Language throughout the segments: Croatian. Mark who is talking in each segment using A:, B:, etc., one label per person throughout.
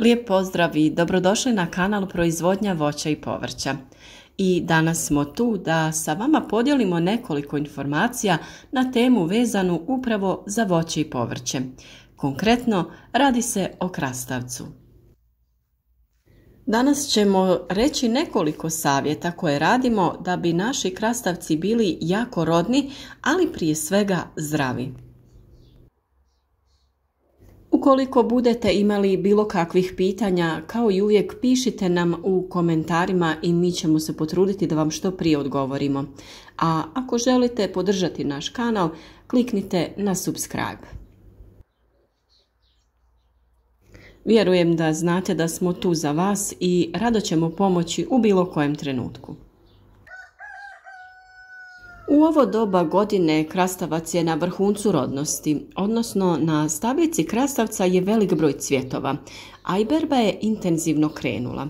A: Lijep pozdrav i dobrodošli na kanal Proizvodnja voća i povrća. I danas smo tu da sa vama podijelimo nekoliko informacija na temu vezanu upravo za voće i povrće. Konkretno, radi se o krastavcu. Danas ćemo reći nekoliko savjeta koje radimo da bi naši krastavci bili jako rodni, ali prije svega zdravi. Ukoliko budete imali bilo kakvih pitanja, kao i uvijek pišite nam u komentarima i mi ćemo se potruditi da vam što prije odgovorimo. A ako želite podržati naš kanal, kliknite na subscribe. Vjerujem da znate da smo tu za vas i rado ćemo pomoći u bilo kojem trenutku. U ovo doba godine krastavac je na vrhuncu rodnosti, odnosno na stabljici krastavca je velik broj cvjetova, a i berba je intenzivno krenula.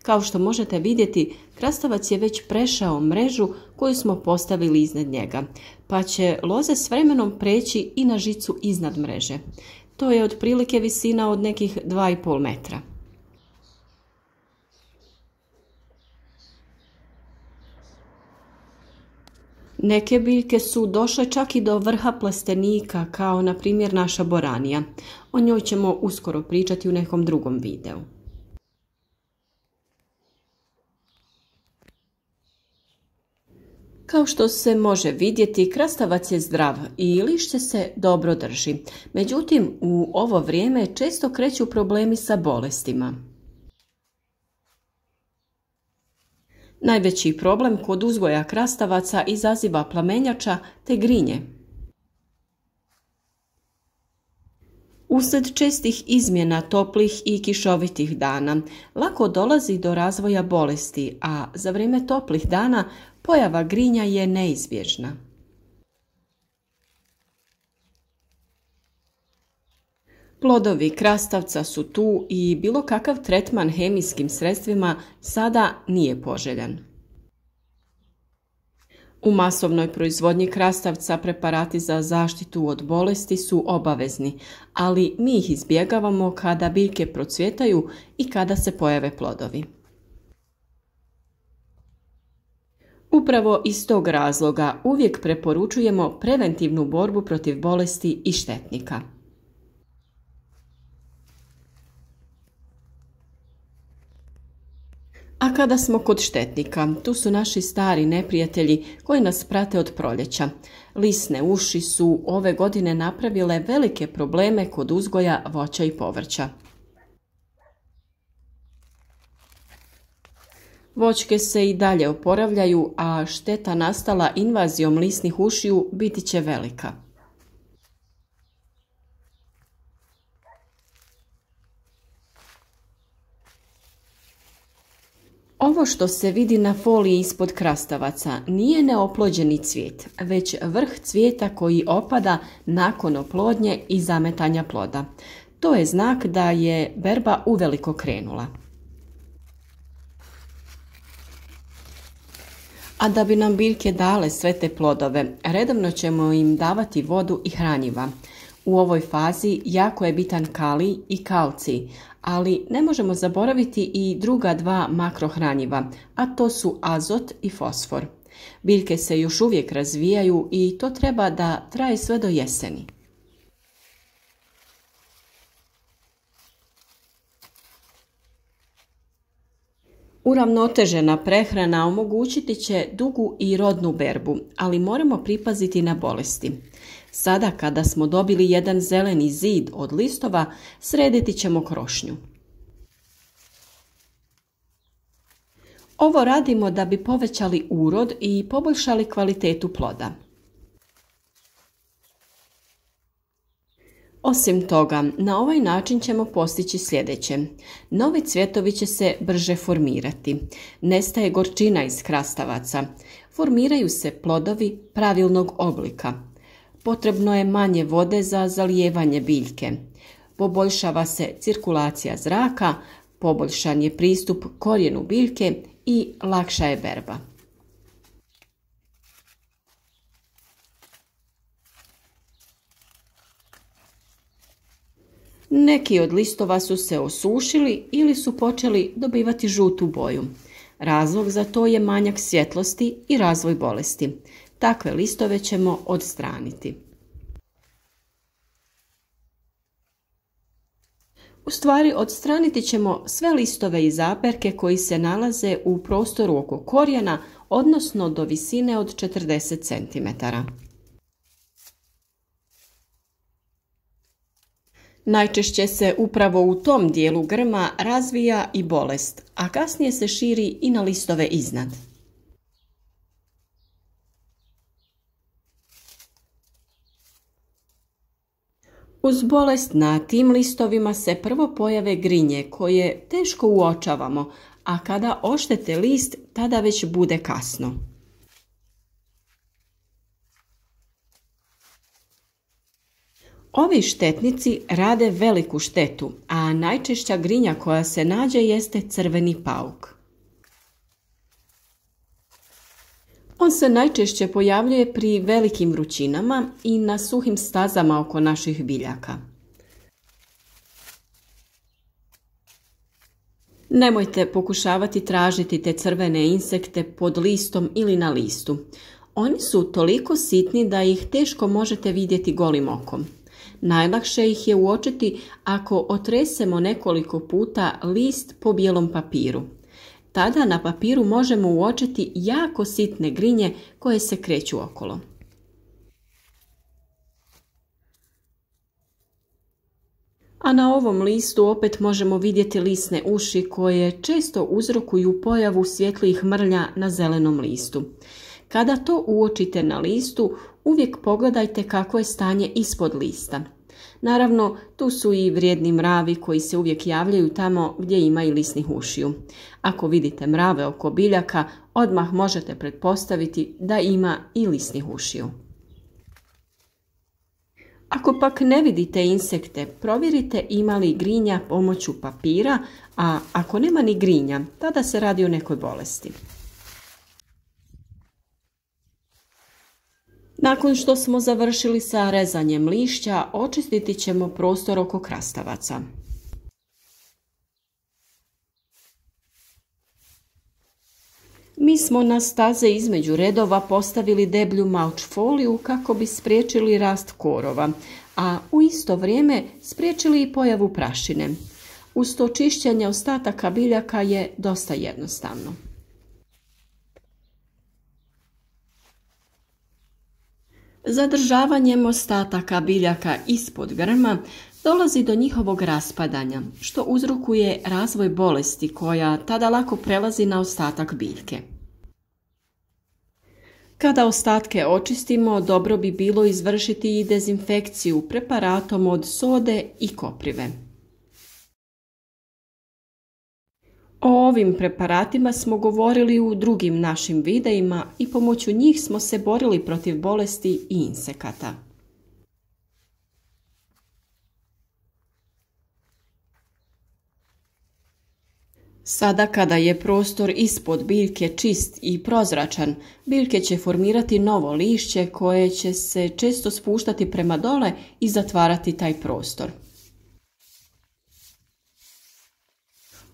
A: Kao što možete vidjeti, krastavac je već prešao mrežu koju smo postavili iznad njega, pa će loze s vremenom preći i na žicu iznad mreže. To je otprilike visina od nekih 2,5 metra. Neke biljke su došle čak i do vrha plastenika, kao na primjer naša boranija. O njoj ćemo uskoro pričati u nekom drugom videu. Kao što se može vidjeti, krastavac je zdrav i lišće se dobro drži. Međutim, u ovo vrijeme često kreću problemi sa bolestima. Najveći problem kod uzgoja krastavaca izaziva plamenjača te grinje. Uslijed čestih izmjena toplih i kišovitih dana lako dolazi do razvoja bolesti, a za vrijeme toplih dana pojava grinja je neizbježna. Plodovi krastavca su tu i bilo kakav tretman hemijskim sredstvima sada nije poželjan. U masovnoj proizvodnji krastavca preparati za zaštitu od bolesti su obavezni, ali mi ih izbjegavamo kada biljke procvjetaju i kada se pojave plodovi. Upravo iz tog razloga uvijek preporučujemo preventivnu borbu protiv bolesti i štetnika. A kada smo kod štetnika, tu su naši stari neprijatelji koji nas prate od proljeća. Lisne uši su ove godine napravile velike probleme kod uzgoja voća i povrća. Voćke se i dalje oporavljaju, a šteta nastala invazijom lisnih ušiju biti će velika. Ovo što se vidi na foliji ispod krastavaca nije neoplođeni cvijet, već vrh cvijeta koji opada nakon oplodnje i zametanja ploda. To je znak da je berba uveliko krenula. A da bi nam biljke dale sve te plodove, redovno ćemo im davati vodu i hranjiva. U ovoj fazi jako je bitan kalij i kalcij, ali ne možemo zaboraviti i druga dva makrohranjiva, a to su azot i fosfor. Biljke se još uvijek razvijaju i to treba da traje sve do jeseni. Uravnotežena prehrana omogućiti će dugu i rodnu berbu, ali moramo pripaziti na bolesti. Sada kada smo dobili jedan zeleni zid od listova, srediti ćemo krošnju. Ovo radimo da bi povećali urod i poboljšali kvalitetu ploda. Osim toga, na ovaj način ćemo postići sljedeće. Novi cvjetovi će se brže formirati. Nestaje gorčina iz krastavaca. Formiraju se plodovi pravilnog oblika. Potrebno je manje vode za zalijevanje biljke. Poboljšava se cirkulacija zraka, poboljšan je pristup korijenu biljke i lakša je berba. Neki od listova su se osušili ili su počeli dobivati žutu boju. Razlog za to je manjak svjetlosti i razvoj bolesti. Takve listove ćemo odstraniti. U stvari, odstraniti ćemo sve listove i zaperke koji se nalaze u prostoru oko korijena, odnosno do visine od 40 cm. Najčešće se upravo u tom dijelu grma razvija i bolest, a kasnije se širi i na listove iznad. Uz bolest na tim listovima se prvo pojave grinje koje teško uočavamo, a kada oštete list, tada već bude kasno. Ovi štetnici rade veliku štetu, a najčešća grinja koja se nađe jeste crveni pauk. On se najčešće pojavljuje pri velikim vrućinama i na suhim stazama oko naših biljaka. Nemojte pokušavati tražiti te crvene insekte pod listom ili na listu. Oni su toliko sitni da ih teško možete vidjeti golim okom. Najlakše ih je uočiti ako otresemo nekoliko puta list po bijelom papiru. Tada na papiru možemo uočiti jako sitne grinje koje se kreću okolo. A na ovom listu opet možemo vidjeti lisne uši koje često uzrokuju pojavu svjetlijih mrlja na zelenom listu. Kada to uočite na listu, uvijek pogledajte kako je stanje ispod lista. Naravno, tu su i vrijedni mravi koji se uvijek javljaju tamo gdje ima i lisnih ušiju. Ako vidite mrave oko biljaka, odmah možete pretpostaviti da ima i lisnih ušiju. Ako pak ne vidite insekte, provjerite ima li grinja pomoću papira, a ako nema ni grinja, tada se radi o nekoj bolesti. Nakon što smo završili sa rezanjem lišća, očistiti ćemo prostor oko krastavaca. Mi smo na staze između redova postavili deblju malč foliju kako bi spriječili rast korova, a u isto vrijeme spriječili i pojavu prašine. Uz to čišćenje ostataka biljaka je dosta jednostavno. Zadržavanjem ostataka biljaka ispod grma dolazi do njihovog raspadanja, što uzrokuje razvoj bolesti koja tada lako prelazi na ostatak biljke. Kada ostatke očistimo, dobro bi bilo izvršiti i dezinfekciju preparatom od sode i koprive. O ovim preparatima smo govorili u drugim našim videima i pomoću njih smo se borili protiv bolesti i insekata. Sada kada je prostor ispod biljke čist i prozračan, biljke će formirati novo lišće koje će se često spuštati prema dole i zatvarati taj prostor.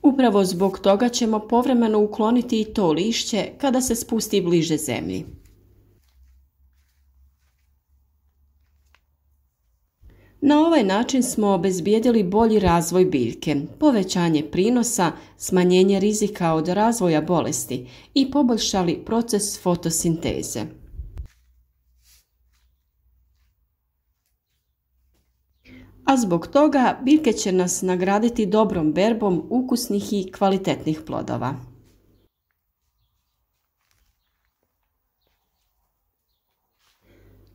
A: Upravo zbog toga ćemo povremeno ukloniti i to lišće kada se spusti bliže zemlji. Na ovaj način smo obezbijedili bolji razvoj biljke, povećanje prinosa, smanjenje rizika od razvoja bolesti i poboljšali proces fotosinteze. A zbog toga biljke će nas nagraditi dobrom berbom ukusnih i kvalitetnih plodova.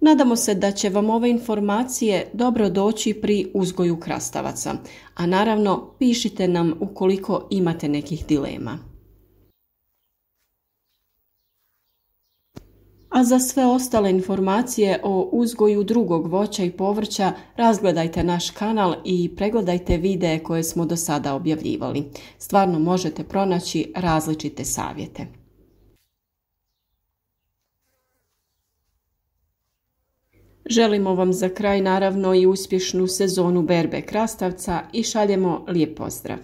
A: Nadamo se da će vam ove informacije dobro doći pri uzgoju krastavaca, a naravno pišite nam ukoliko imate nekih dilema. A za sve ostale informacije o uzgoju drugog voća i povrća razgledajte naš kanal i pregledajte videe koje smo do sada objavljivali. Stvarno možete pronaći različite savjete. Želimo vam za kraj naravno i uspješnu sezonu berbe krastavca i šaljemo lijep pozdrav.